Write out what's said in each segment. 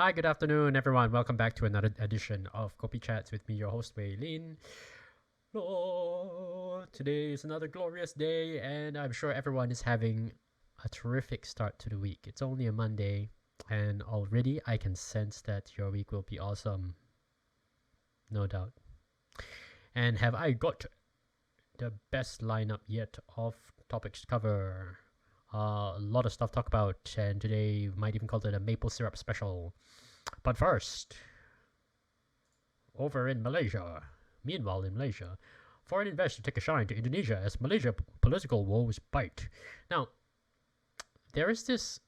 Hi, good afternoon, everyone. Welcome back to another edition of Kopi Chats with me, your host, Wei Lin. Oh, today is another glorious day, and I'm sure everyone is having a terrific start to the week. It's only a Monday, and already I can sense that your week will be awesome. No doubt. And have I got the best lineup yet of topics to cover? A lot of stuff to talk about, and today we might even call it a maple syrup special. But first, over in Malaysia. Meanwhile, in Malaysia, foreign investors take a shine to Indonesia as Malaysia political woes bite. Now, there is this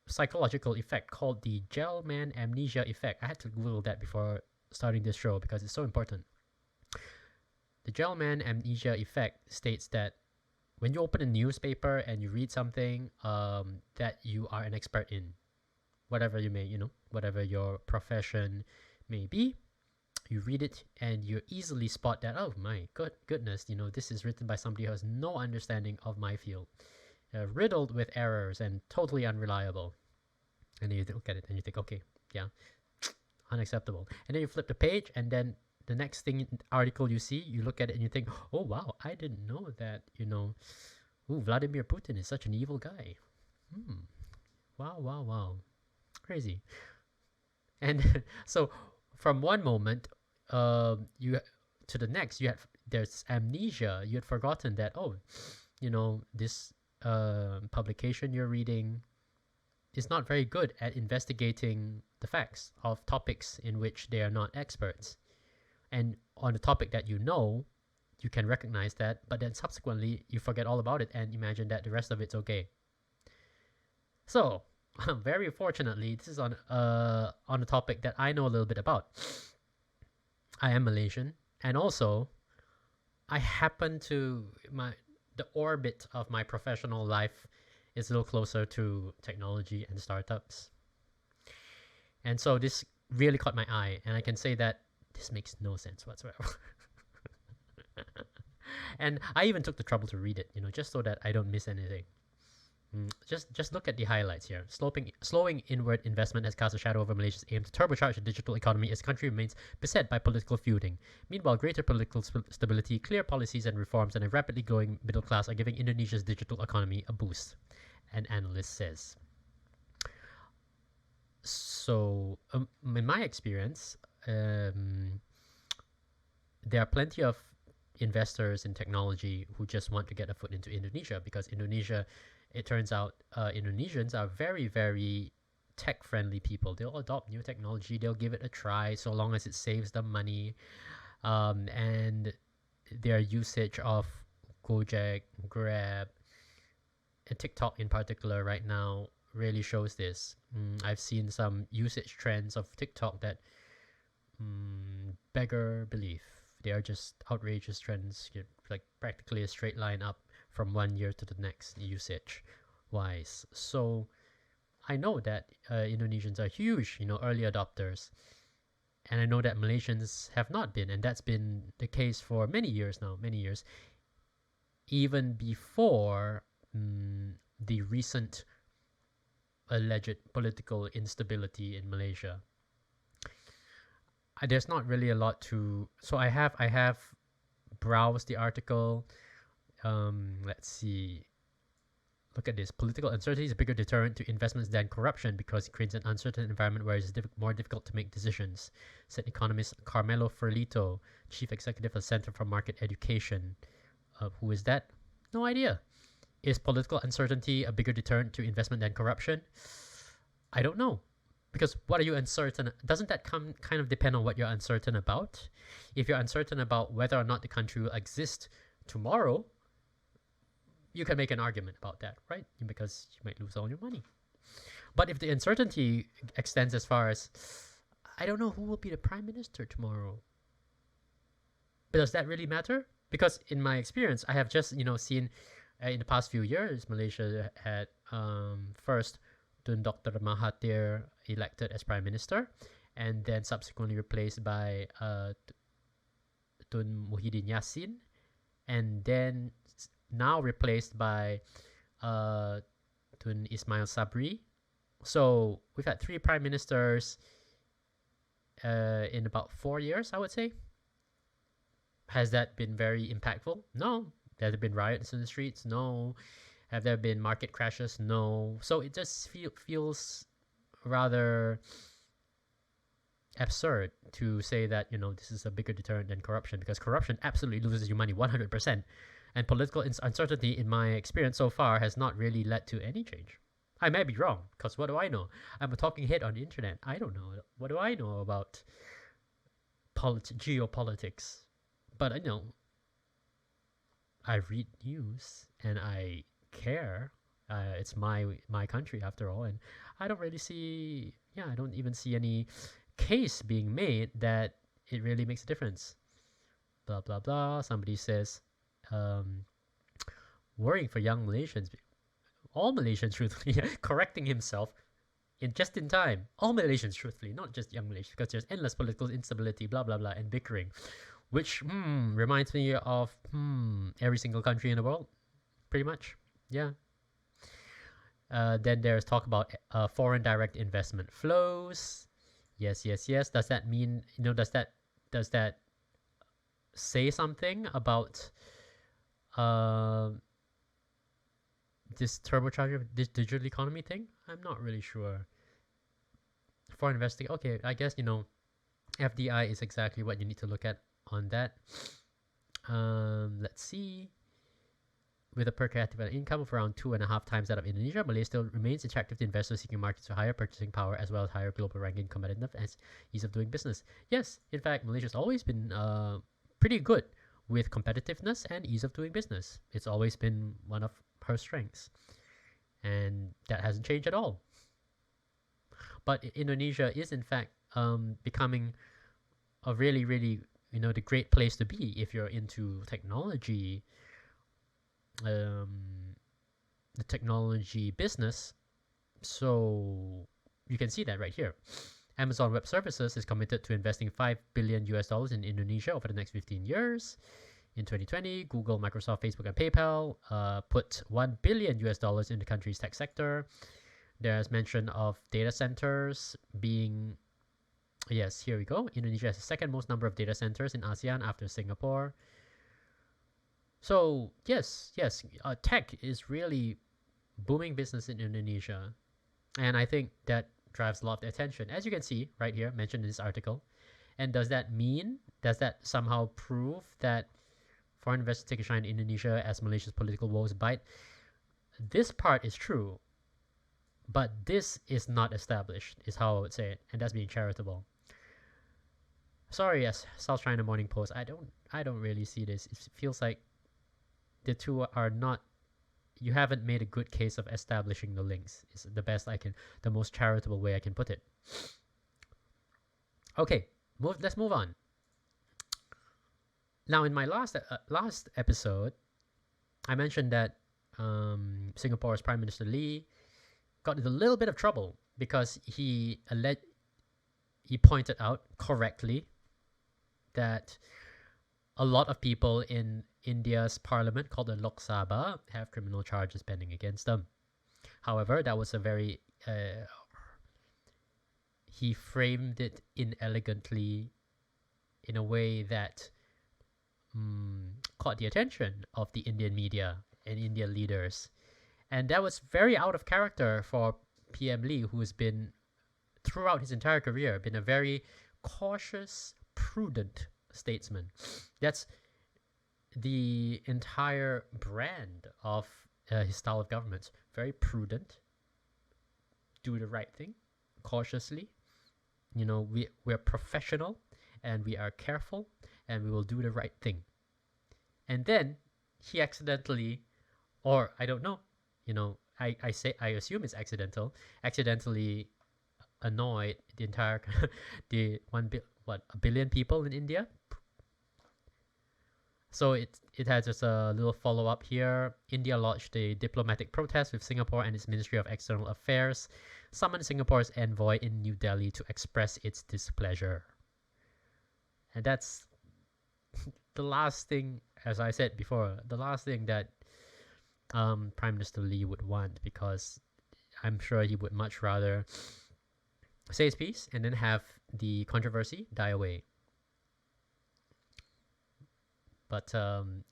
psychological effect called the gel man amnesia effect. I had to Google that before starting this show because it's so important. The gel man amnesia effect states that when you open a newspaper and you read something that you are an expert in, whatever whatever your profession may be, you read it and you easily spot that, oh my goodness, this is written by somebody who has no understanding of my field, riddled with errors and totally unreliable. And then you look at it and you think, okay, yeah, unacceptable. And then you flip the page, and then the next article you see, you look at it and you think, oh wow, I didn't know that, Vladimir Putin is such an evil guy. Wow. Crazy. And so from one moment you to the next, there's amnesia. You had forgotten that, this publication you're reading is not very good at investigating the facts of topics in which they are not experts. And on a topic that you can recognize that, but then subsequently you forget all about it and imagine that the rest of it's okay. So, very fortunately, this is on a topic that I know a little bit about. I am Malaysian, and also I happen to the orbit of my professional life is a little closer to technology and startups. And so this really caught my eye, and I can say that this makes no sense whatsoever. And I even took the trouble to read it, just so that I don't miss anything. Just look at the highlights here. Slowing inward investment has cast a shadow over Malaysia's aim to turbocharge the digital economy as the country remains beset by political feuding. Meanwhile, greater political stability, clear policies and reforms, and a rapidly growing middle class are giving Indonesia's digital economy a boost, an analyst says. So, in my experience, there are plenty of investors in technology who just want to get a foot into Indonesia, because Indonesia, it turns out, Indonesians are very, very tech-friendly people. They'll adopt new technology. They'll give it a try so long as it saves them money. And their usage of Gojek, Grab, and TikTok in particular right now really shows this. I've seen some usage trends of TikTok that beggar belief. They are just outrageous trends, like practically a straight line up from one year to the next usage wise. So I know that Indonesians are huge, early adopters. And I know that Malaysians have not been, and that's been the case for many years now, even before the recent alleged political instability in Malaysia. There's not really a lot to. So I have browsed the article. Let's see. Look at this. Political uncertainty is a bigger deterrent to investments than corruption because it creates an uncertain environment where it's more difficult to make decisions, said economist Carmelo Ferlito, chief executive of Center for Market Education. Who is that? No idea. Is political uncertainty a bigger deterrent to investment than corruption? I don't know. Because what are you uncertain? Doesn't that kind of depend on what you're uncertain about? If you're uncertain about whether or not the country will exist tomorrow, you can make an argument about that, right? Because you might lose all your money. But if the uncertainty extends as far as, I don't know who will be the prime minister tomorrow, but does that really matter? Because in my experience, I have just seen in the past few years, Malaysia had first Tun Dr. Mahathir elected as prime minister, and then subsequently replaced by Tun Muhyiddin Yassin, and then now replaced by Tun Ismail Sabri. So we've had three prime ministers in about 4 years, I would say. Has that been very impactful? No. Have there been riots in the streets? No. Have there been market crashes? No. So it just feels rather absurd to say that, this is a bigger deterrent than corruption, because corruption absolutely loses you money 100%. And political uncertainty, in my experience so far, has not really led to any change. I may be wrong, because what do I know? I'm a talking head on the internet. I don't know. What do I know about geopolitics? But I read news and I care. It's my country after all, and I don't really see. I don't even see any case being made that it really makes a difference. Blah blah blah. Somebody says, worrying for young Malaysians. All Malaysians, truthfully, correcting himself in time. All Malaysians, truthfully, not just young Malaysians, because there's endless political instability, blah blah blah, and bickering, which reminds me of every single country in the world, pretty much. Yeah. Then there's talk about foreign direct investment flows. Yes. Does that mean, does that say something about this turbocharger, this digital economy thing? I'm not really sure. Foreign investing, okay, I guess, FDI is exactly what you need to look at on that. Let's see. With a per capita income of around 2.5 times that of Indonesia, Malaysia still remains attractive to investors seeking markets with higher purchasing power, as well as higher global ranking, competitiveness, and ease of doing business. Yes, in fact, Malaysia's always been pretty good with competitiveness and ease of doing business. It's always been one of her strengths, and that hasn't changed at all. But Indonesia is in fact becoming a really, really, the great place to be if you're into technology, the technology business. So you can see that right here. Amazon Web Services is committed to investing $5 billion in Indonesia over the next 15 years. In 2020, Google, Microsoft, Facebook, and PayPal put $1 billion in the country's tech sector. There's mention of data centers being... Yes, here we go. Indonesia has the second most number of data centers in ASEAN after Singapore. So, yes, tech is really booming business in Indonesia. And I think that drives a lot of attention, as you can see right here, mentioned in this article. And does that somehow prove that foreign investors take a shine in Indonesia as Malaysia's political woes bite? This part is true, but this is not established, is how I would say it, and that's being charitable. Sorry, yes, South China Morning Post. I don't really see this. It feels like the two are not. You haven't made a good case of establishing the links. Is the the most charitable way I can put it. Okay, let's move on. Now, in my last episode, I mentioned that Singapore's Prime Minister Lee got in a little bit of trouble because he pointed out correctly that a lot of people in India's parliament, called the Lok Sabha, have criminal charges pending against them. However, that was a very... he framed it inelegantly in a way that caught the attention of the Indian media and Indian leaders. And that was very out of character for PM Lee, who has been, throughout his entire career, been a very cautious, prudent statesman. That's the entire brand of his style of government. Very prudent, do the right thing, cautiously. We're professional, and we are careful, and we will do the right thing. And then he accidentally, or I don't know, I assume it's accidentally annoyed the entire a billion people in India. So it has just a little follow-up here. India lodged a diplomatic protest with Singapore, and its Ministry of External Affairs summoned Singapore's envoy in New Delhi to express its displeasure. And that's the last thing, as I said before, the last thing that Prime Minister Lee would want, because I'm sure he would much rather say its piece, and then have the controversy die away. But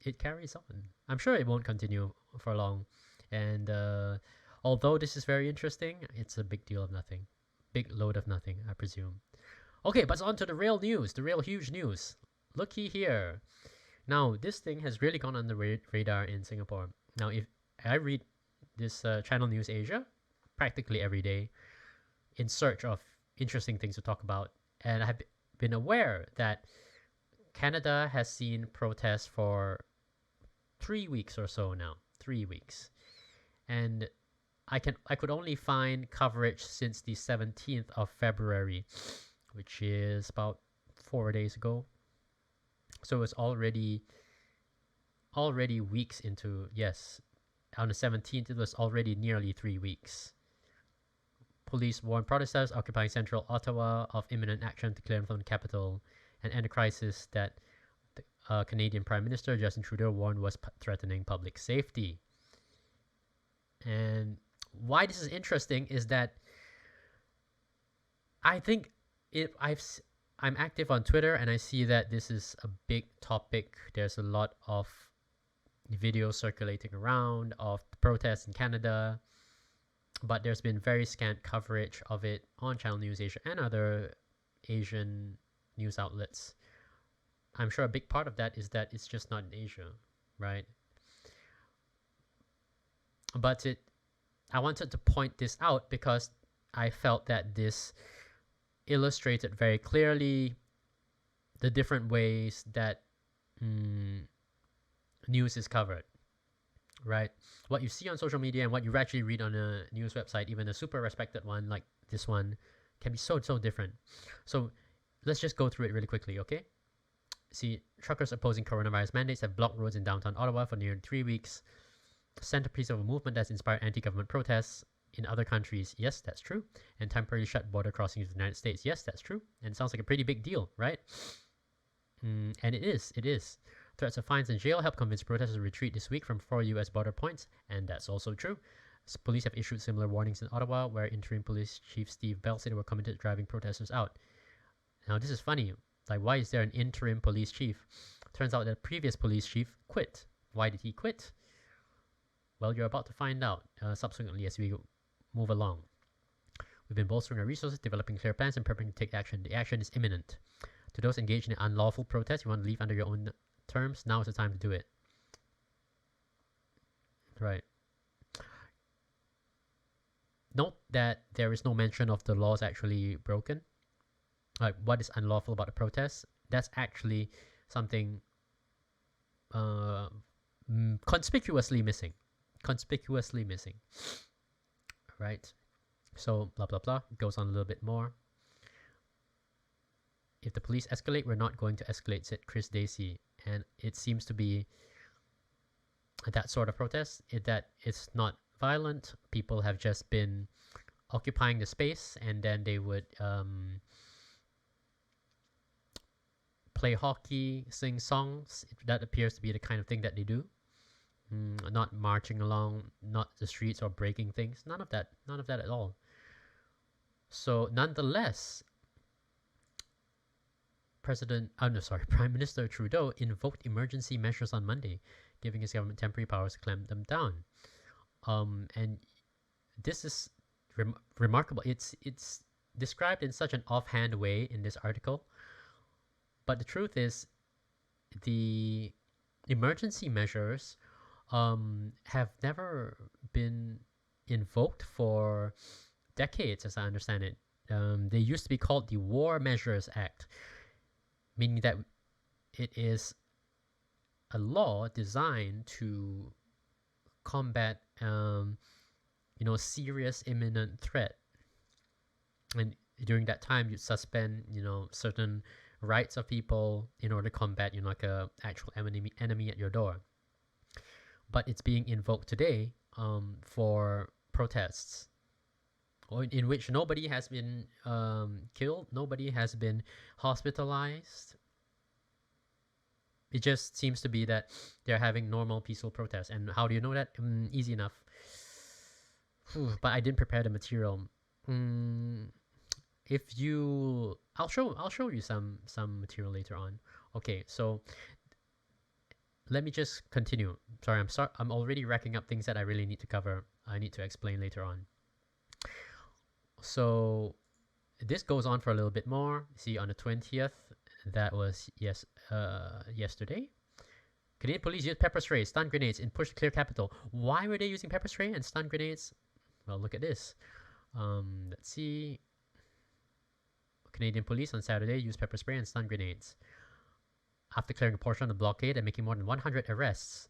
it carries on. I'm sure it won't continue for long. And although this is very interesting, it's a big deal of nothing. Big load of nothing, I presume. Okay, but on to the real news, the real huge news. Looky here. Now, this thing has really gone on the radar in Singapore. Now, if I read this Channel News Asia practically every day in search of interesting things to talk about, and I have been aware that Canada has seen protests for 3 weeks or so now. 3 weeks. And I could only find coverage since the 17th of February, which is about 4 days ago. So it's already weeks into, yes, on the 17th it was already nearly 3 weeks. Police warn protesters occupying central Ottawa of imminent action to clear from the capital and end a crisis that the Canadian Prime Minister Justin Trudeau warned was threatening public safety. And why this is interesting is that I think I'm active on Twitter and I see that this is a big topic. There's a lot of videos circulating around of the protests in Canada, but there's been very scant coverage of it on Channel News Asia and other Asian news outlets. I'm sure a big part of that is that it's just not in Asia, right? But I wanted to point this out because I felt that this illustrated very clearly the different ways that news is covered, right? What you see on social media and what you actually read on a news website, even a super respected one like this one, can be so different. So let's just go through it really quickly, okay? See, truckers opposing coronavirus mandates have blocked roads in downtown Ottawa for nearly 3 weeks. Centerpiece of a movement that's inspired anti-government protests in other countries. Yes, that's true. And temporarily shut border crossings with the United States. Yes, that's true. And it sounds like a pretty big deal, right? And it is. Threats of fines and jail helped convince protesters to retreat this week from 4 U.S. border points, and that's also true. Police have issued similar warnings in Ottawa, where interim police chief Steve Bell said they were committed to driving protesters out. Now, this is funny. Like, why is there an interim police chief? Turns out that the previous police chief quit. Why did he quit? Well, you're about to find out subsequently as we move along. We've been bolstering our resources, developing clear plans, and preparing to take action. The action is imminent. To those engaged in unlawful protest, you want to leave under your own terms, now is the time to do it. Right. Note that there is no mention of the laws actually broken. Like, what is unlawful about the protest? That's actually something conspicuously missing. Right? So, blah, blah, blah. It goes on a little bit more. If the police escalate, we're not going to escalate, said Chris Dacey. And it seems to be that sort of protest, that it's not violent. People have just been occupying the space, and then they would play hockey, sing songs. That appears to be the kind of thing that they do. Not marching along, not the streets or breaking things. None of that at all. So nonetheless, Prime Minister Trudeau invoked emergency measures on Monday, giving his government temporary powers to clamp them down. And this is remarkable. It's described in such an offhand way in this article, but the truth is, the emergency measures have never been invoked for decades, as I understand it. They used to be called the War Measures Act, meaning that it is a law designed to combat, serious imminent threat. And during that time, you suspend, certain rights of people in order to combat, like a actual enemy at your door. But it's being invoked today for protests, in which nobody has been killed, nobody has been hospitalized. It just seems to be that they're having normal, peaceful protests. And how do you know that? Easy enough. But I didn't prepare the material. if you, I'll show you some material later on. Okay, so let me just continue. Sorry, I'm already racking up things that I really need to cover. I need to explain later on. So this goes on for a little bit more. See, on the 20th, that was yesterday. Canadian police used pepper spray, stun grenades in push to clear capital. Why were they using pepper spray and stun grenades? Well, look at this. Let's see. Canadian police on Saturday used pepper spray and stun grenades after clearing a portion of the blockade and making more than 100 arrests.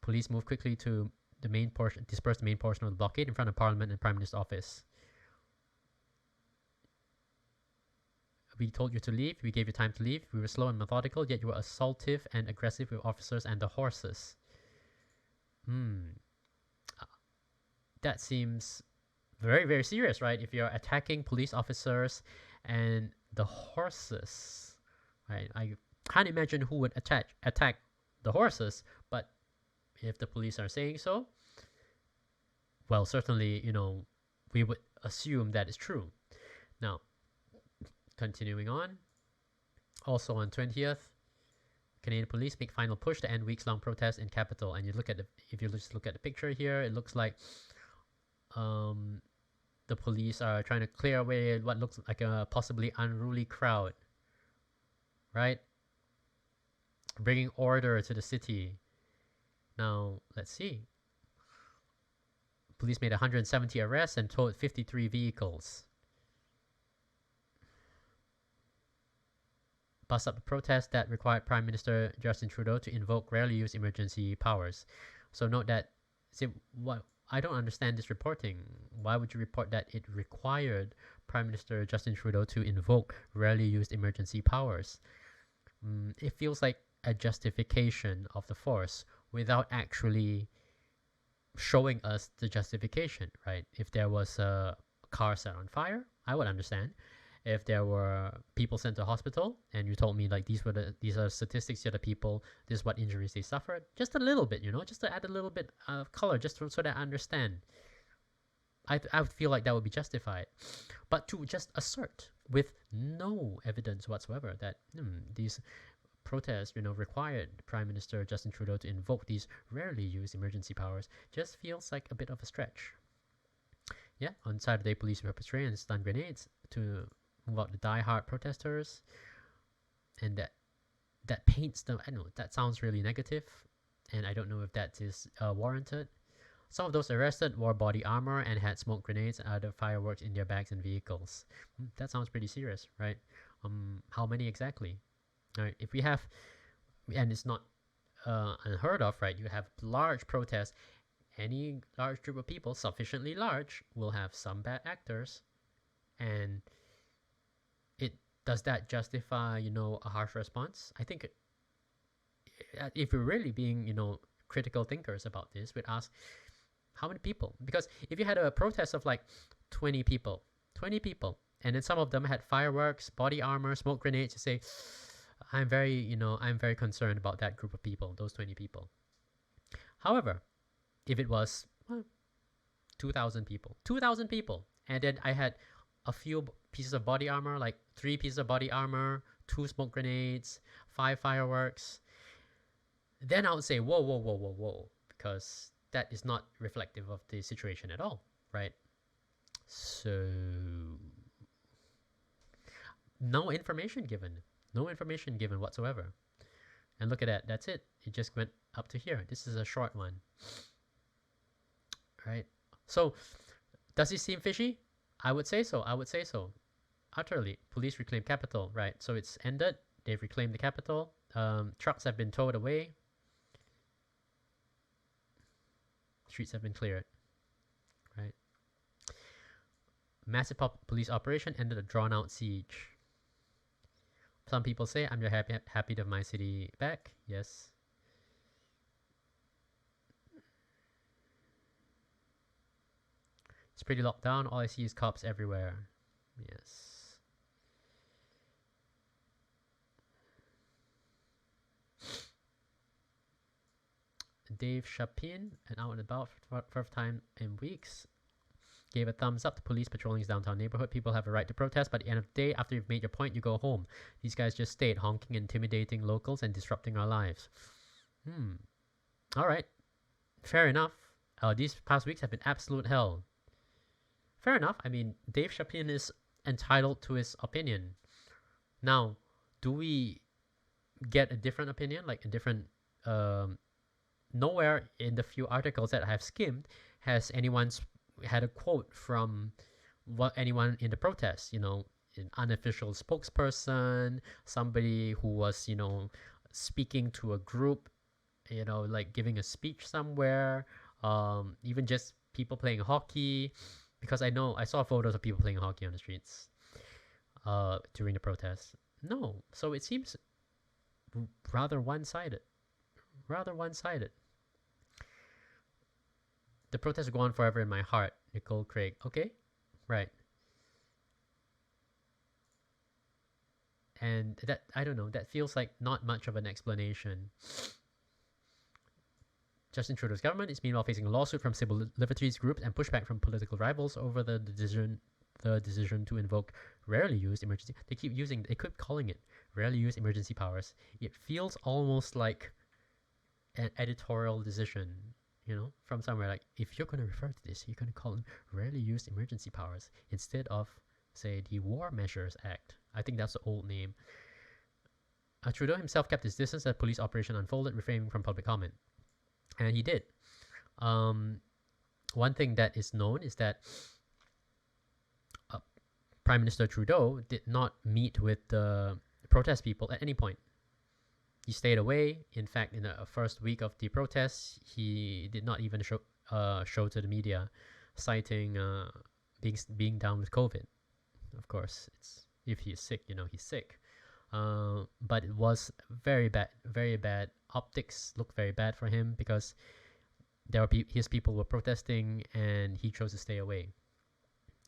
Police moved quickly to disperse the main portion of the blockade in front of Parliament and Prime Minister's office. We told you to leave. We gave you time to leave. We were slow and methodical, yet you were assaultive and aggressive with officers and the horses. That seems very, very serious, right? If you're attacking police officers and the horses, right? I can't imagine who would attack the horses, but if the police are saying so, well, certainly, we would assume that is true. Now, continuing on, also on 20th, Canadian police make final push to end weeks-long protest in capital. And if you just look at the picture here, it looks like the police are trying to clear away what looks like a possibly unruly crowd, right? Bringing order to the city. Now, let's see. Police made 170 arrests and towed 53 vehicles. Bust up the protest that required Prime Minister Justin Trudeau to invoke rarely used emergency powers. So note that, what I don't understand this reporting. Why would you report that it required Prime Minister Justin Trudeau to invoke rarely used emergency powers? It feels like a justification of the force without actually showing us the justification, right? If there was a car set on fire, I would understand. If there were people sent to hospital and you told me like these are statistics, here are the people, this is what injuries they suffered, just a little bit, just to add a little bit of color, just so that I understand, I would feel like that would be justified. But to just assert with no evidence whatsoever that these protests, required Prime Minister Justin Trudeau to invoke these rarely used emergency powers, just feels like a bit of a stretch. Yeah, on Saturday, police pepper spray and stun grenades to move out the die-hard protesters, and that paints them. I know that sounds really negative, and I don't know if that is warranted. Some of those arrested wore body armor and had smoke grenades and other fireworks in their bags and vehicles. That sounds pretty serious, right? How many exactly? All right, if we have, and it's not unheard of, right? You have large protests. Any large group of people, sufficiently large, will have some bad actors, and does that justify, a harsh response? I think if we're really being, critical thinkers about this, we'd ask, how many people? Because if you had a protest of like 20 people, and then some of them had fireworks, body armor, smoke grenades, you say, I'm very concerned about that group of people, those 20 people. However, if it was 2,000 people, and then I had a few pieces of body armor, like 3 pieces of body armor, 2 smoke grenades, 5 fireworks, then I would say, whoa, because that is not reflective of the situation at all, right? So, no information given whatsoever. And look at that, that's it. It just went up to here. This is a short one, right? So, does it seem fishy? I would say so. Utterly. Police reclaim capital, right? So it's ended. They've reclaimed the capital. Trucks have been towed away. Streets have been cleared, right? Massive police operation ended a drawn-out siege. Some people say, I'm just happy to have my city back. Yes. It's pretty locked down. All I see is cops everywhere. Yes. Dave Chapin, and out and about for first time in weeks. gave a thumbs up to police patrolling his downtown neighborhood. People have a right to protest, but at the end of the day, after you've made your point, you go home. These guys just stayed honking, intimidating locals, and disrupting our lives. All right. Fair enough. These past weeks have been absolute hell. Fair enough. I mean, Dave Chappelle is entitled to his opinion. Now, do we get a different opinion? Like a different... nowhere in the few articles that I have skimmed has anyone had a quote from anyone in the protest. An unofficial spokesperson, somebody who was, speaking to a group, like giving a speech somewhere, even just people playing hockey, because I saw photos of people playing hockey on the streets during the protest. No, so it seems rather one-sided. The protests go on forever in my heart. Nicole Craig. Okay, right. And that, I don't know, that feels like not much of an explanation. Justin Trudeau's government is meanwhile facing a lawsuit from civil liberties groups and pushback from political rivals over the decision to invoke rarely used emergency. They keep calling it rarely used emergency powers. It feels almost like an editorial decision, from somewhere. Like, if you're going to refer to this, you're going to call them rarely used emergency powers instead of, say, the War Measures Act. I think that's the old name. Trudeau himself kept his distance as the police operation unfolded, refraining from public comment. And he did. One thing that is known is that Prime Minister Trudeau did not meet with the protest people at any point. He stayed away. In fact, in the first week of the protests, he did not even show to the media, citing being down with COVID. Of course, if he is sick, he's sick. But it was very bad, very bad. Optics looked very bad for him because his people were protesting, and he chose to stay away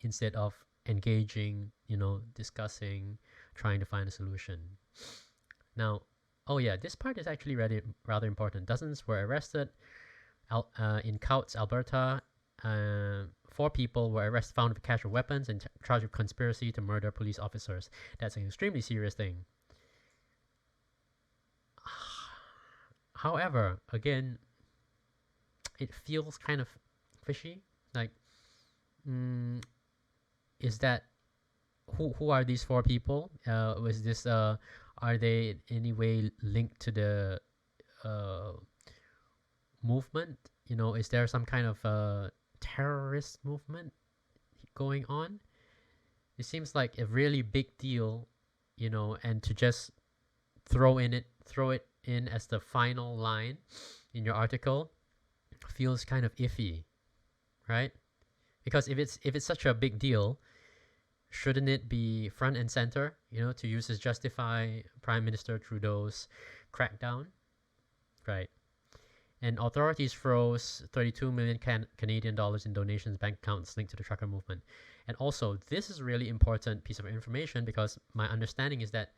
instead of engaging, discussing, trying to find a solution. Now, oh yeah, this part is actually rather important. Dozens were arrested in Coutts, Alberta. 4 people were found with casual weapons and charged with conspiracy to murder police officers. That's an extremely serious thing. However, again, it feels kind of fishy. Like, is that who are these 4 people? Was this are they in any way linked to the movement? Is there some kind of terrorist movement going on? It seems like a really big deal, and to just throw it in as the final line in your article feels kind of iffy, right? Because if it's such a big deal, shouldn't it be front and center, to use to justify Prime Minister Trudeau's crackdown, right? And authorities froze 32 million Canadian dollars in donations bank accounts linked to the trucker movement. And also, this is a really important piece of information because my understanding is that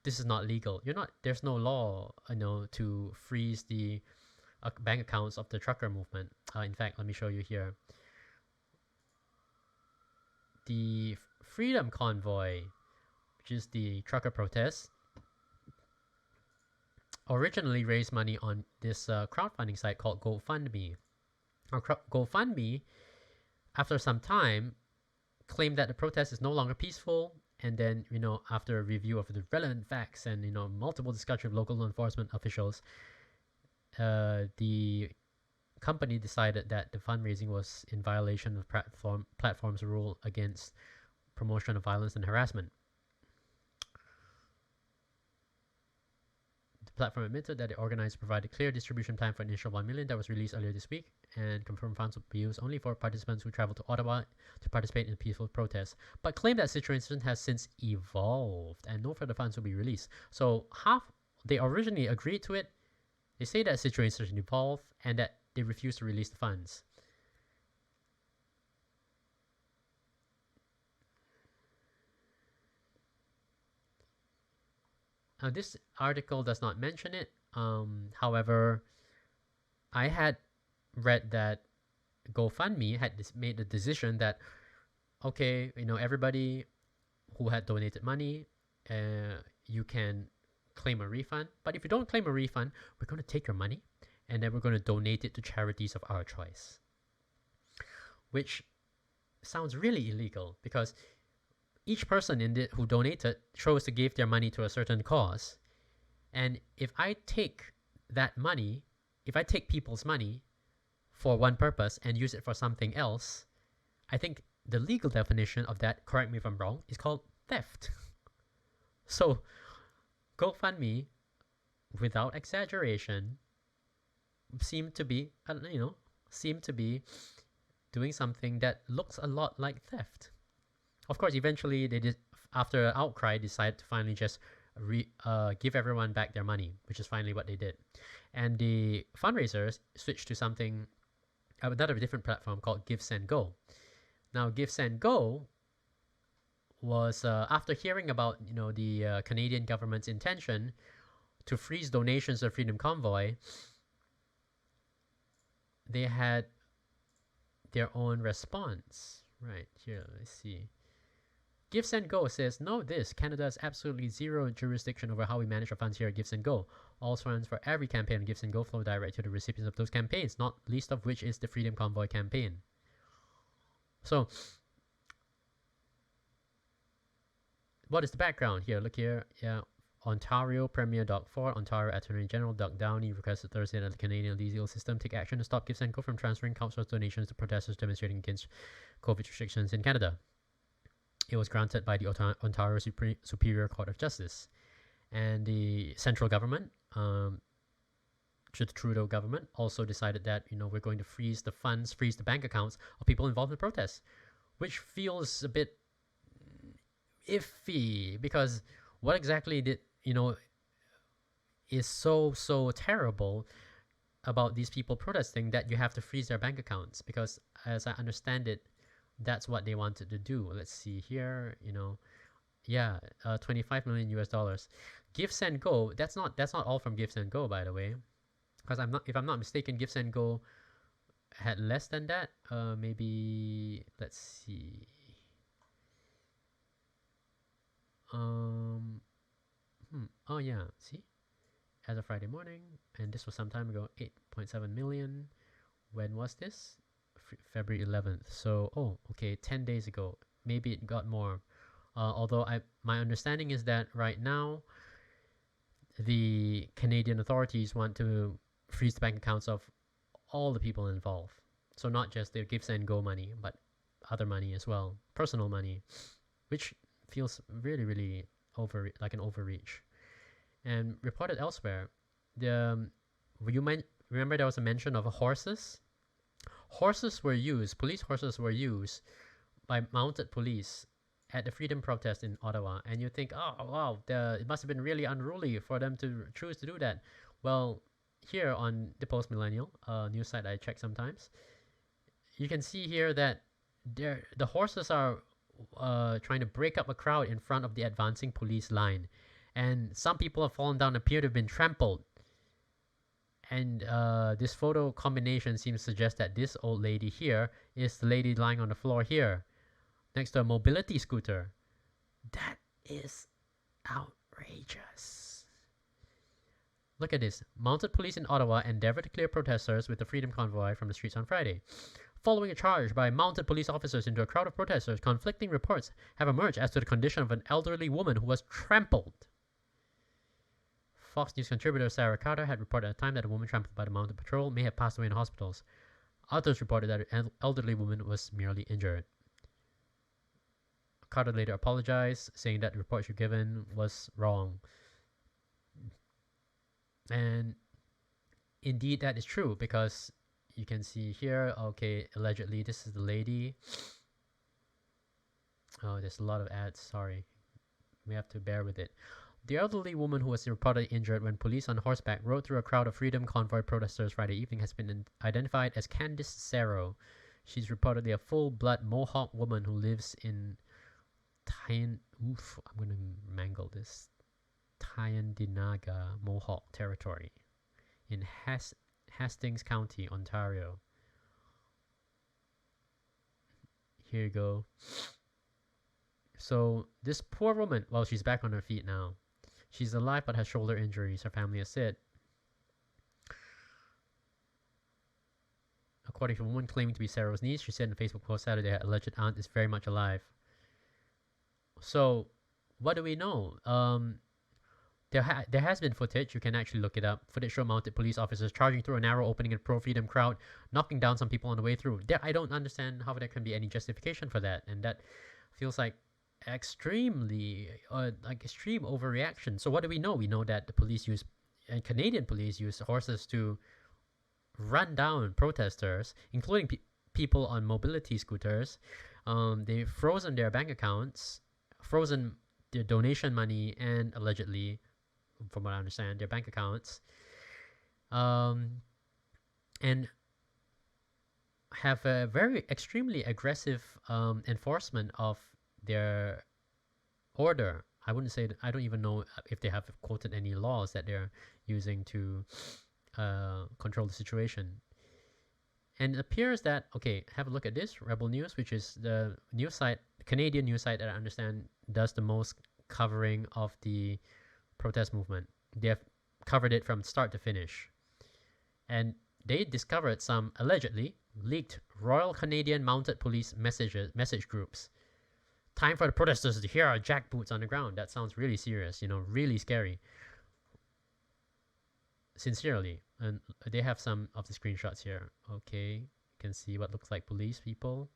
this is not legal. There's no law, to freeze the bank accounts of the trucker movement. In fact, let me show you here. The Freedom Convoy, which is the trucker protest, originally raised money on this crowdfunding site called GoFundMe. GoFundMe, after some time, claimed that the protest is no longer peaceful, and then, after a review of the relevant facts and, multiple discussion of local law enforcement officials, the company decided that the fundraising was in violation of platform's rule against promotion of violence and harassment. The platform admitted that the organizer provided a clear distribution plan for an initial 1 million that was released earlier this week, and confirmed funds would be used only for participants who traveled to Ottawa to participate in peaceful protests, but claimed that situation has since evolved and no further funds will be released. So they originally agreed to it. They say that situation has evolved and that they refuse to release the funds. This article does not mention it. However, I had read that GoFundMe had made the decision that, okay, everybody who had donated money, you can claim a refund. But if you don't claim a refund, we're going to take your money and then we're going to donate it to charities of our choice. Which sounds really illegal because each person who donated chose to give their money to a certain cause. And if I take that money, if I take people's money for one purpose and use it for something else, I think the legal definition of that, correct me if I'm wrong, is called theft. So GoFundMe, without exaggeration, seemed to be doing something that looks a lot like theft. Of course, eventually they did, after an outcry, decided to finally just give everyone back their money, which is finally what they did. And the fundraisers switched to something, another different platform called Give Send Go. Now, Give Send Go was after hearing about the Canadian government's intention to freeze donations to the Freedom Convoy, they had their own response. Right here, let's see. Give Send Go says, "Note this, Canada has absolutely zero jurisdiction over how we manage our funds here at Give Send Go. All funds for every campaign on Give Send Go flow direct to the recipients of those campaigns, not least of which is the Freedom Convoy campaign." So, what is the background here? Look here. Yeah, Ontario Premier Doc Ford, Ontario Attorney General Doug Downey requested Thursday that the Canadian legal system take action to stop Give Send Go from transferring council donations to protesters demonstrating against COVID restrictions in Canada. It was granted by the Ontario Superior Court of Justice. And the central government, the Trudeau government, also decided that, we're going to freeze the funds, freeze the bank accounts of people involved in the protests, which feels a bit iffy because what exactly is so terrible about these people protesting that you have to freeze their bank accounts? Because as I understand it, that's what they wanted to do. Let's see here, $25 million US. Give Send Go, that's not all from Give Send Go, by the way, because if I'm not mistaken, Give Send Go had less than that. Maybe let's see. Oh yeah, see, as of Friday morning, and this was some time ago, 8.7 million. When was this? February 11th. So, 10 days ago. Maybe it got more. Although my understanding is that right now, the Canadian authorities want to freeze the bank accounts of all the people involved. So not just their Give Send Go money, but other money as well, personal money, which feels really, really like an overreach. And reported elsewhere, remember there was a mention of horses? Police horses were used by mounted police at the freedom protest in Ottawa. And you think, oh, wow, it must have been really unruly for them to choose to do that. Well, here on the Post Millennial news site I check sometimes, you can see here that the horses are trying to break up a crowd in front of the advancing police line. And some people have fallen down, appear to have been trampled. And this photo combination seems to suggest that this old lady here is the lady lying on the floor here, next to a mobility scooter. That is outrageous. Look at this. Mounted police in Ottawa endeavor to clear protesters with the Freedom Convoy from the streets on Friday. Following a charge by mounted police officers into a crowd of protesters, conflicting reports have emerged as to the condition of an elderly woman who was trampled. Fox News contributor Sarah Carter had reported at the time that a woman trampled by the mounted patrol may have passed away in hospitals. Others reported that an elderly woman was merely injured. Carter later apologized, saying that the report she given was wrong. And indeed that is true, because you can see here, allegedly this is the lady. Oh, there's a lot of ads, sorry. We have to bear with it. The elderly woman who was reportedly injured when police on horseback rode through a crowd of Freedom Convoy protesters Friday evening has been identified as Candice Cerro. She's reportedly a full-blood Mohawk woman who lives in I'm going to mangle this. Tyendinaga Mohawk Territory in Hastings County, Ontario. Here you go. So this poor woman, well, she's back on her feet now. She's alive but has shoulder injuries, her family has said. According to a woman claiming to be Sarah's niece, she said in a Facebook post Saturday her alleged aunt is very much alive. So, what do we know? There has been footage. You can actually look it up. Footage showed mounted police officers charging through a narrow opening in a pro-freedom crowd, knocking down some people on the way through. I don't understand how there can be any justification for that, and that feels like extremely extreme overreaction. So what do we know? We know that the police use and Canadian police use horses to run down protesters, including people on mobility scooters. They've frozen their bank accounts, frozen their donation money, and allegedly, from what I understand, their bank accounts, and have a very extremely aggressive enforcement of their order. I wouldn't say that, I don't even know if they have quoted any laws that they're using to control the situation. And it appears that, okay, have a look at this, Rebel News, which is the news site, Canadian news site that I understand does the most covering of the protest movement. They have covered it from start to finish. And they discovered some allegedly leaked Royal Canadian Mounted Police message groups. Time for the protesters to hear our jackboots on the ground. That sounds really serious, really scary. Sincerely. And they have some of the screenshots here. Okay, you can see what looks like police people.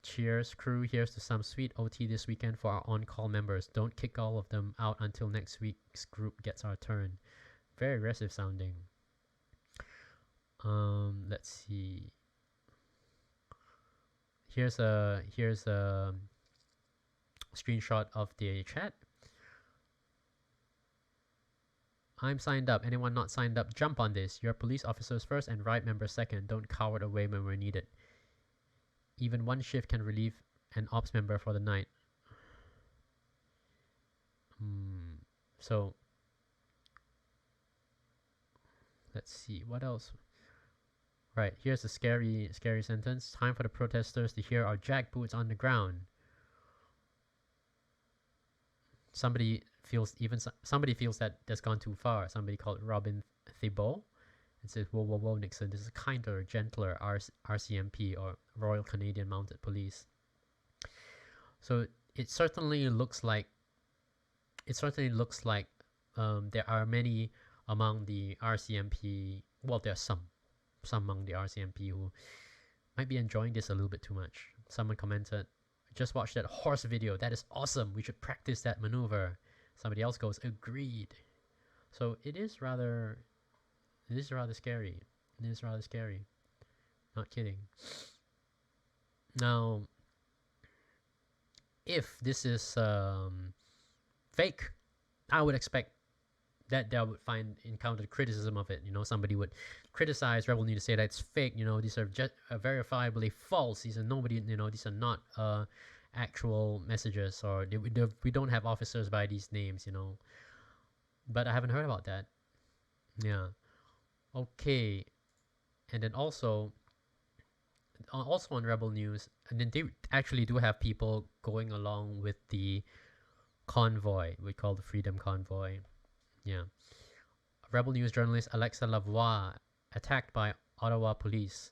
Cheers, crew. Here's to some sweet OT this weekend for our on-call members. Don't kick all of them out until next week's group gets our turn. Very aggressive sounding. Let's see. Here's a screenshot of the chat. I'm signed up. Anyone not signed up, jump on this. You're police officers first and riot members second. Don't cower away when we're needed. Even one shift can relieve an ops member for the night. So, let's see. What else? Right, here's a scary sentence. Time for the protesters to hear our jackboots on the ground. Somebody feels that that's gone too far. Somebody called Robin Thibault and says, whoa, whoa, whoa, Nixon, this is a kinder, gentler RCMP or Royal Canadian Mounted Police. So it certainly looks like there are many among the RCMP. Well, there are some among the RCMP who might be enjoying this a little bit too much. Someone commented, just watch that horse video. That is awesome. We should practice that maneuver. Somebody else goes, agreed. So it is rather scary. It is rather scary. Not kidding. Now, if this is fake, I would expect that they would encounter criticism of it. Somebody would criticize Rebel News to say that it's fake. These are just verifiably false. These are these are not actual messages, or we don't have officers by these names. But I haven't heard about that. Yeah. Okay. And then also on Rebel News, and then they actually do have people going along with the convoy. We call the Freedom Convoy. Yeah. Rebel News journalist Alexa Lavoie attacked by Ottawa police.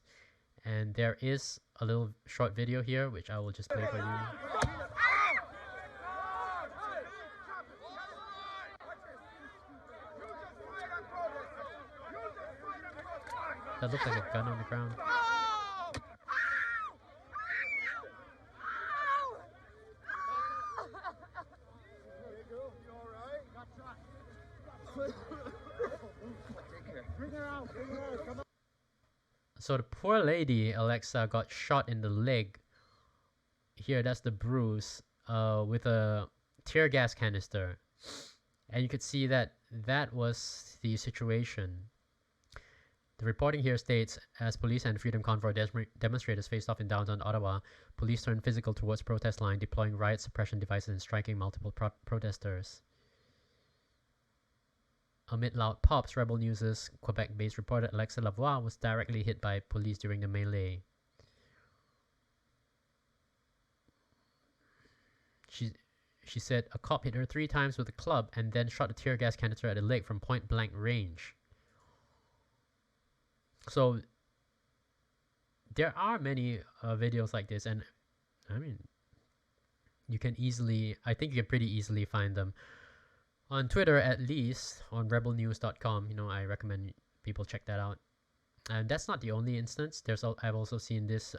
And there is a little short video here, which I will just play for you. That looked like a gun on the ground. So the poor lady, Alexa, got shot in the leg. Here, that's the bruise with a tear gas canister. And you could see that was the situation. The reporting here states, as police and Freedom Convoy demonstrators faced off in downtown Ottawa, police turned physical towards protest line, deploying riot suppression devices and striking multiple protesters. Amid loud pops, Rebel News' Quebec-based reporter Alexa Lavoie was directly hit by police during the melee. she said a cop hit her 3 times with a club and then shot a tear gas canister at the leg from point blank range. So there are many videos like this, and I mean, you can easily, I think you can pretty easily find them on Twitter, at least on rebelnews.com. You know, I recommend people check that out. And that's not the only instance. I've also seen this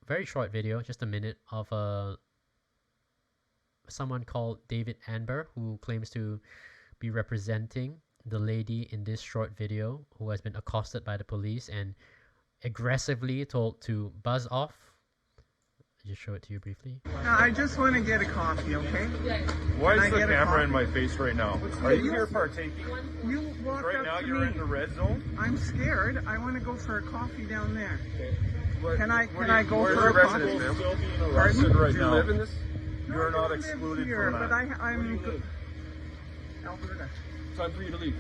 very short video, just a minute, of someone called David Amber, who claims to be representing the lady in this short video who has been accosted by the police and aggressively told to buzz off. I'll just show it to you briefly. No, I just want to get a coffee, okay? Why is the camera in my face right now? Are you here partaking? You walk Right up now to you're me. in the red zone? I'm scared. I want to go for a coffee down there. Okay. Can I go Where's for your a coffee? residence, ma'am? Still being Pardon? arrested right Do you now. live in this? No, You're I not don't live excluded here, from but that. I'm live? Alberta. Time for you to leave.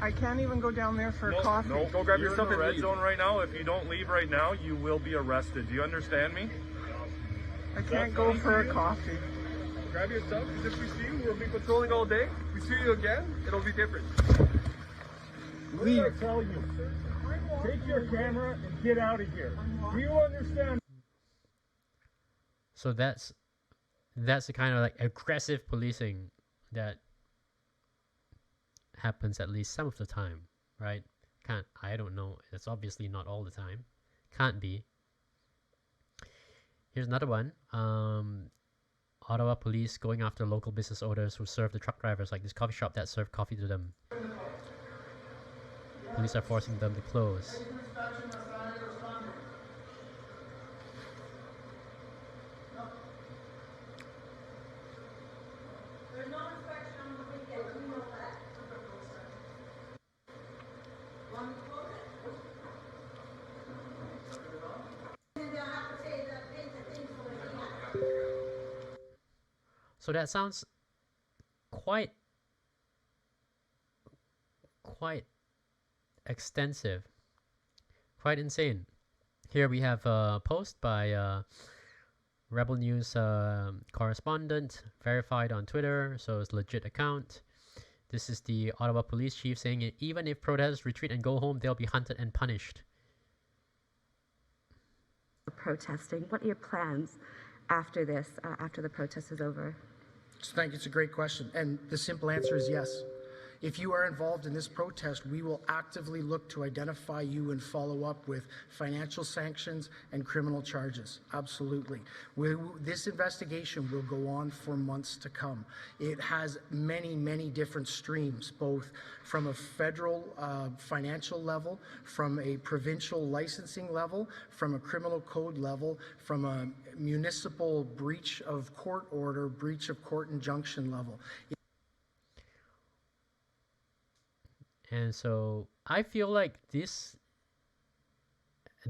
I can't even go down there for a coffee. No, Go grab you're yourself in the and red leave. zone right now. If you don't leave right now, you will be arrested. Do you understand me? I can't go for a coffee. Grab your stuff, because if we see you, we'll be patrolling all day. We see you again, it'll be different. What did I tell you? Take your camera and get out of here. Do you understand? So that's the kind of like aggressive policing that happens at least some of the time, right? I don't know. It's obviously not all the time. Can't be. Here's another one. Ottawa police going after local business owners who serve the truck drivers, like this coffee shop that served coffee to them. Police are forcing them to close. So that sounds quite extensive, quite insane. Here we have a post by Rebel News correspondent, verified on Twitter, so it's a legit account. This is the Ottawa police chief saying, even if protesters retreat and go home, they'll be hunted and punished. Protesting. What are your plans after this, after the protest is over? Thank you. It's a great question. And the simple answer is yes. If you are involved in this protest, we will actively look to identify you and follow up with financial sanctions and criminal charges. Absolutely. This investigation will go on for months to come. It has many, many different streams, both from a federal financial level, from a provincial licensing level, from a criminal code level, from a municipal breach of court order, breach of court injunction level. And so I feel like these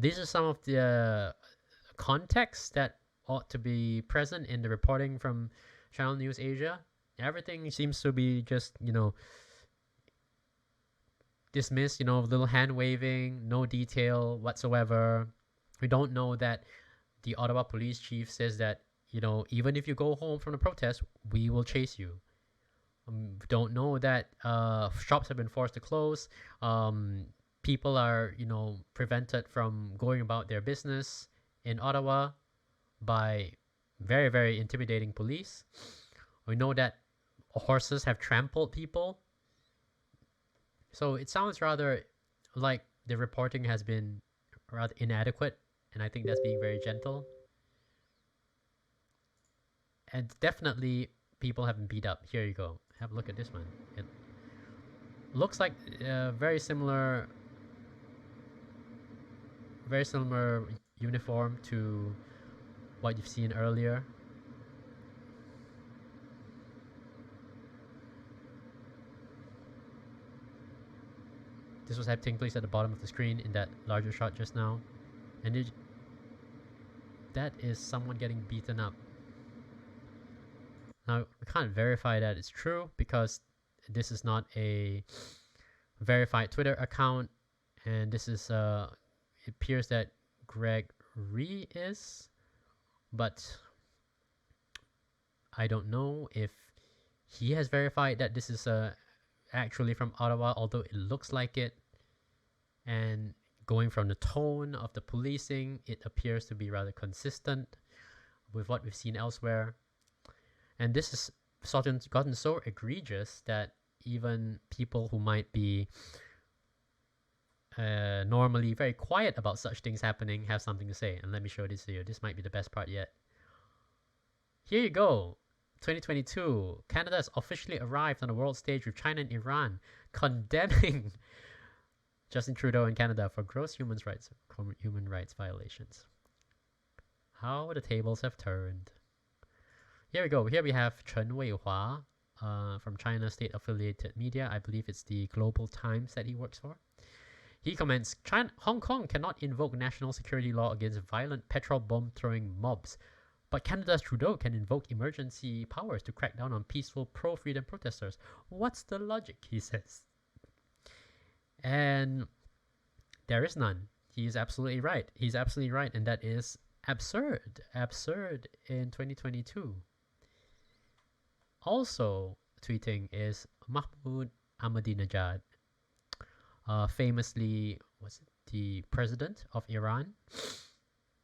are some of the context that ought to be present in the reporting from Channel News Asia. Everything seems to be just, dismissed, little hand waving, no detail whatsoever. We don't know that the Ottawa police chief says that, even if you go home from the protest, we will chase you. Don't know that shops have been forced to close. People are, prevented from going about their business in Ottawa by very, very intimidating police. We know that horses have trampled people. So it sounds rather like the reporting has been rather inadequate, and I think that's being very gentle. And definitely people have been beat up. Here you go. Have a look at this one. It looks like very similar uniform to what you've seen earlier. This was taking place at the bottom of the screen in that larger shot just now, and that is someone getting beaten up. Now, we can't verify that it's true because this is not a verified Twitter account, and this is, it appears that Greg Ree is, but I don't know if he has verified that this is actually from Ottawa, although it looks like it. And going from the tone of the policing, it appears to be rather consistent with what we've seen elsewhere. And this has gotten so egregious that even people who might be normally very quiet about such things happening have something to say. And let me show this to you. This might be the best part yet. Here you go. 2022. Canada has officially arrived on the world stage with China and Iran condemning Justin Trudeau in Canada for gross human rights violations. How the tables have turned. Here we go. Here we have Chen Weihua from China state-affiliated media. I believe it's the Global Times that he works for. He comments, Hong Kong cannot invoke national security law against violent petrol bomb-throwing mobs, but Canada's Trudeau can invoke emergency powers to crack down on peaceful pro-freedom protesters. What's the logic, he says. And there is none. He is absolutely right. He's absolutely right, and that is absurd. Absurd in 2022. Also tweeting is Mahmoud Ahmadinejad, famously the president of Iran,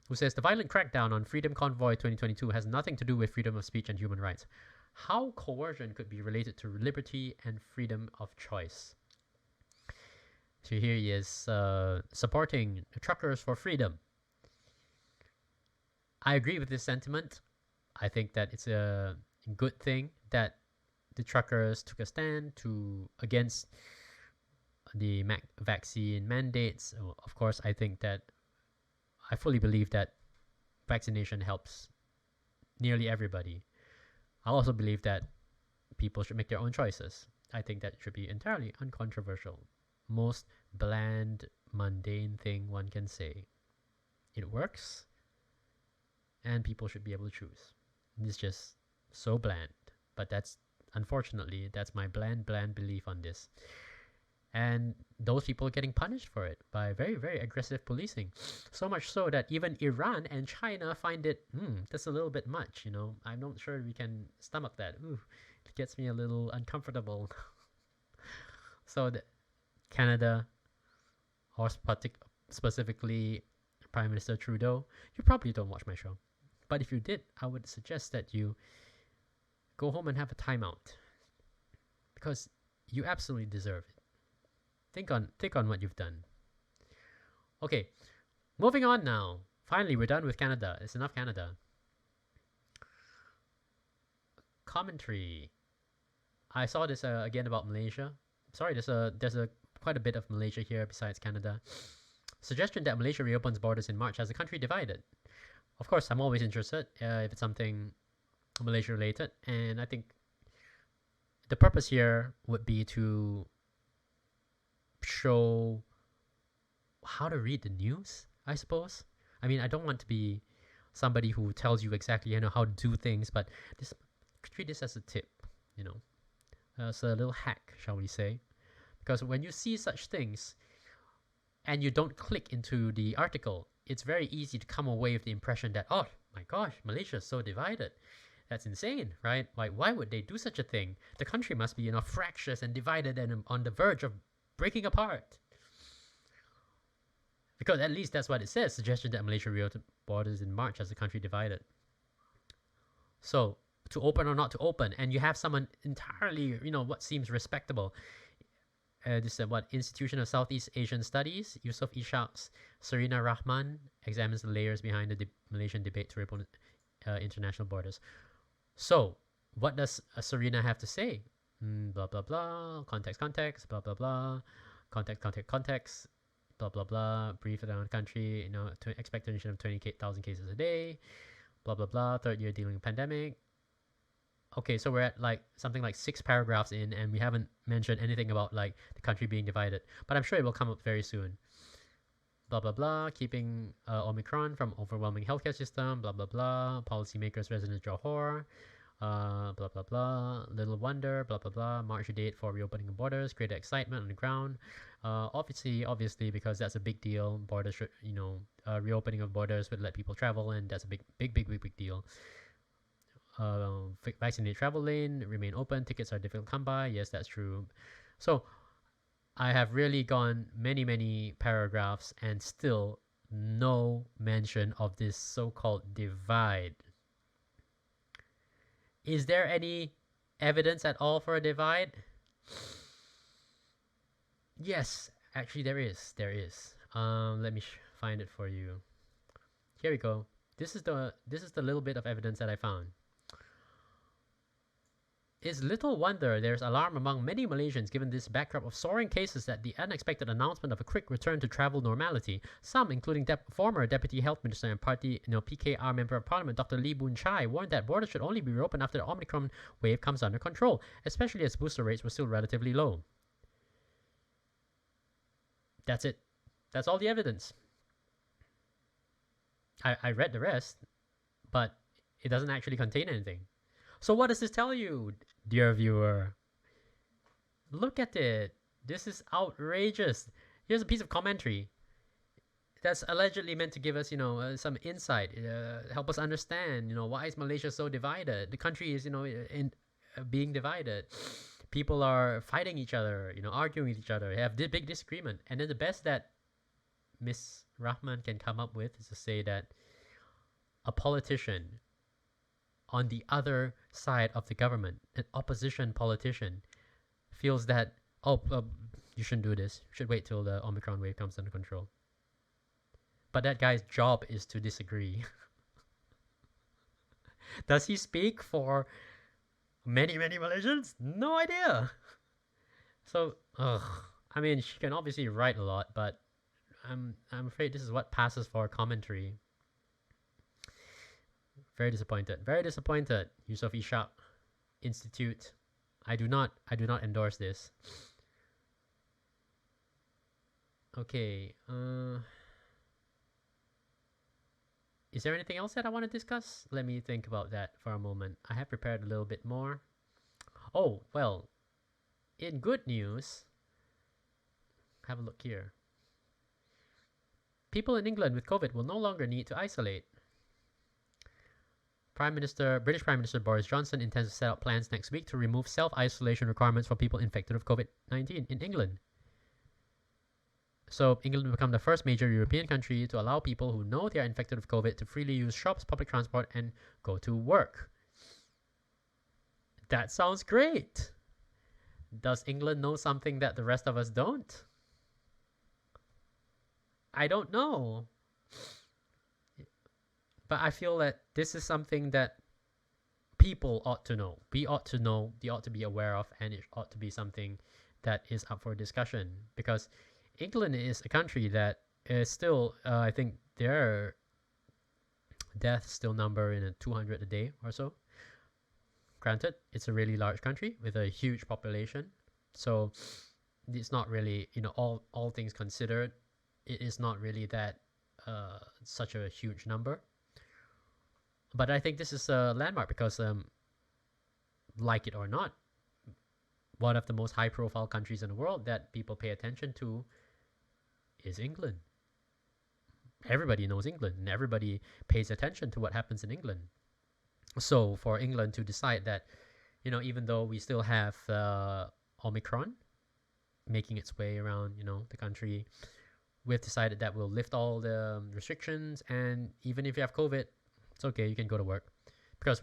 who says the violent crackdown on Freedom Convoy 2022 has nothing to do with freedom of speech and human rights. How coercion could be related to liberty and freedom of choice? So here he is supporting truckers for freedom. I agree with this sentiment. I think that it's a good thing that the truckers took a stand against the vaccine mandates. Of course, I fully believe that vaccination helps nearly everybody. I also believe that people should make their own choices. I think that should be entirely uncontroversial. Most bland, mundane thing one can say. It works, and people should be able to choose. It's just so bland, but unfortunately, that's my bland belief on this. And those people are getting punished for it by very, very aggressive policing. So much so that even Iran and China find it, that's a little bit much, I'm not sure we can stomach that. It gets me a little uncomfortable. So Canada, or specifically Prime Minister Trudeau, you probably don't watch my show. But if you did, I would suggest that you go home and have a timeout. Because you absolutely deserve it. Think on what you've done. Okay, moving on now. Finally, we're done with Canada. It's enough Canada. Commentary. I saw this again about Malaysia. Sorry, there's quite a bit of Malaysia here besides Canada. Suggestion that Malaysia reopens borders in March has the country divided. Of course, I'm always interested if it's something Malaysia related, and I think the purpose here would be to show how to read the news, I suppose. I mean, I don't want to be somebody who tells you exactly how to do things, but treat this as a tip, as a little hack, shall we say. Because when you see such things and you don't click into the article, it's very easy to come away with the impression that, oh my gosh, Malaysia is so divided. That's insane, right? Like, why would they do such a thing? The country must be, fractious and divided and on the verge of breaking apart. Because at least that's what it says. Suggestion that Malaysia reopened borders in March as the country divided. So, to open or not to open, and you have someone entirely, what seems respectable. This is Institution of Southeast Asian Studies, Yusof Ishaq's Serena Rahman examines the layers behind the Malaysian debate to reopen international borders. So, what does Serena have to say? Blah, blah, blah, context, blah, blah, blah, context, blah, blah, blah, brief around the country, expectation of 28,000 cases a day, blah, blah, blah, third year dealing with pandemic. Okay, so we're at something like 6 paragraphs in, and we haven't mentioned anything about the country being divided. But I'm sure it will come up very soon. Blah, blah, blah, keeping Omicron from overwhelming healthcare system, blah, blah, blah, policymakers resident Johor, blah, blah, blah, little wonder, blah, blah, blah, March date for reopening of borders, greater excitement on the ground. Obviously, because that's a big deal. Borders should, reopening of borders would let people travel, and that's a big deal. vaccinated travel lane remain open. Tickets are difficult to come by. Yes, that's true. So I have really gone many paragraphs and still no mention of this so-called divide. Is there any evidence at all for a divide? Yes, actually there is. There is. Let me find it for you. Here we go. This is the little bit of evidence that I found. It's little wonder there's alarm among many Malaysians given this backdrop of soaring cases at the unexpected announcement of a quick return to travel normality. Some, including former Deputy Health Minister and Party PKR Member of Parliament Dr. Lee Boon Chai, warned that borders should only be reopened after the Omicron wave comes under control, especially as booster rates were still relatively low. That's it. That's all the evidence. I read the rest, but it doesn't actually contain anything. So what does this tell you, dear viewer? Look at it. This is outrageous. Here's a piece of commentary that's allegedly meant to give us, some insight, help us understand, why is Malaysia so divided? The country is, being divided. People are fighting each other, arguing with each other, have this big disagreement. And then the best that Miss Rahman can come up with is to say that a politician on the other side of the government, an opposition politician, feels that, you shouldn't do this. You should wait till the Omicron wave comes under control. But that guy's job is to disagree. Does he speak for many Malaysians? No idea. So, I mean, she can obviously write a lot, but I'm afraid this is what passes for commentary. Very disappointed. Very disappointed. Yusof Ishak Institute. I do not endorse this. Okay. Is there anything else that I want to discuss? Let me think about that for a moment. I have prepared a little bit more. Oh, well, in good news, have a look here. People in England with COVID will no longer need to isolate. British Prime Minister Boris Johnson intends to set out plans next week to remove self-isolation requirements for people infected with COVID-19 in England. So England will become the first major European country to allow people who know they are infected with COVID to freely use shops, public transport, and go to work. That sounds great. Does England know something that the rest of us don't? I don't know. But I feel that this is something that people ought to know. We ought to know, they ought to be aware of, and it ought to be something that is up for discussion. Because England is a country that is still, I think their deaths still number in 200 a day or so. Granted, it's a really large country with a huge population. So it's not really, all things considered, it is not really that such a huge number. But I think this is a landmark because, like it or not, one of the most high-profile countries in the world that people pay attention to is England. Everybody knows England, and everybody pays attention to what happens in England. So for England to decide that, even though we still have Omicron making its way around, the country, we've decided that we'll lift all the restrictions, and even if you have COVID, it's okay, you can go to work. Because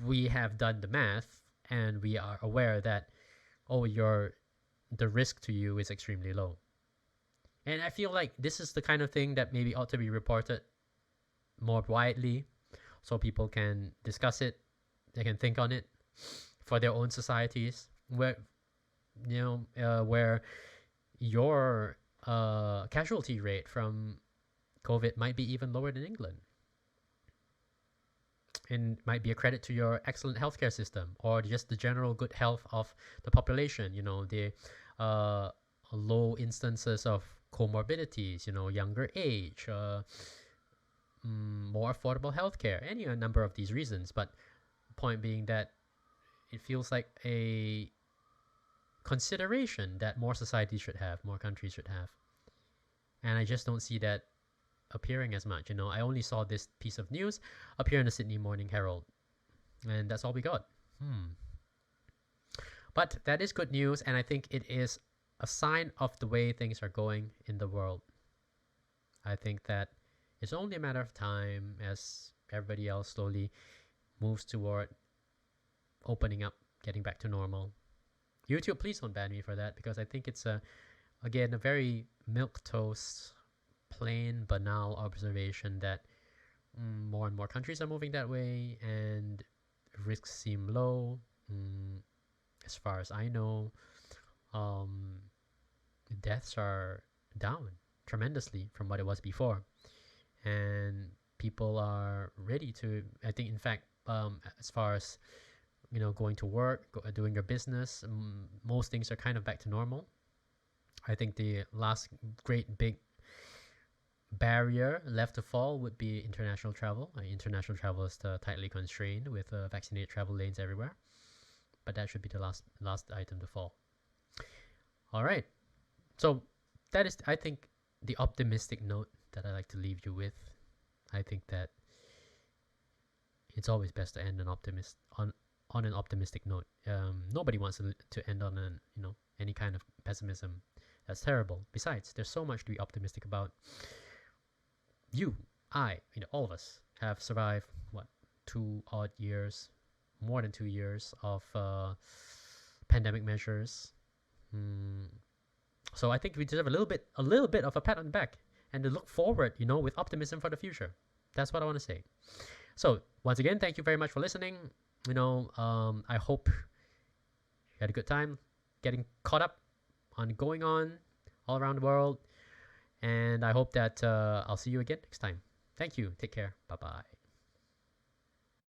we have done the math, and we are aware that, the risk to you is extremely low. And I feel like this is the kind of thing that maybe ought to be reported more widely so people can discuss it, they can think on it for their own societies, where, where your casualty rate from COVID might be even lower than England. And might be a credit to your excellent healthcare system or just the general good health of the population, the low instances of comorbidities, younger age, more affordable healthcare, any number of these reasons. But point being that it feels like a consideration that more societies should have, more countries should have. And I just don't see that appearing as much. I only saw this piece of news appear in the Sydney Morning Herald. And that's all we got. But that is good news, and I think it is a sign of the way things are going in the world. I think that it's only a matter of time as everybody else slowly moves toward opening up, getting back to normal. YouTube, please don't ban me for that, because I think it's again a very milquetoast, plain, banal observation that more and more countries are moving that way, and risks seem low. As far as I know, deaths are down tremendously from what it was before, and people are ready to. I think, in fact, as far as going to work, doing your business, most things are kind of back to normal. I think the last great big barrier left to fall would be international travel. International travel is tightly constrained with vaccinated travel lanes everywhere, but that should be the last item to fall. All right, so that is, I think, the optimistic note that I like to leave you with. I think that it's always best to end on an optimistic note. Nobody wants to end on any kind of pessimism. That's terrible. Besides, there's so much to be optimistic about. You, I, all of us have survived 2 odd years, more than 2 years of pandemic measures. So I think we deserve a little bit of a pat on the back and to look forward, with optimism for the future. That's what I want to say. So once again, thank you very much for listening. I hope you had a good time getting caught up on going on all around the world. And I hope that I'll see you again next time. Thank you. Take care. Bye-bye.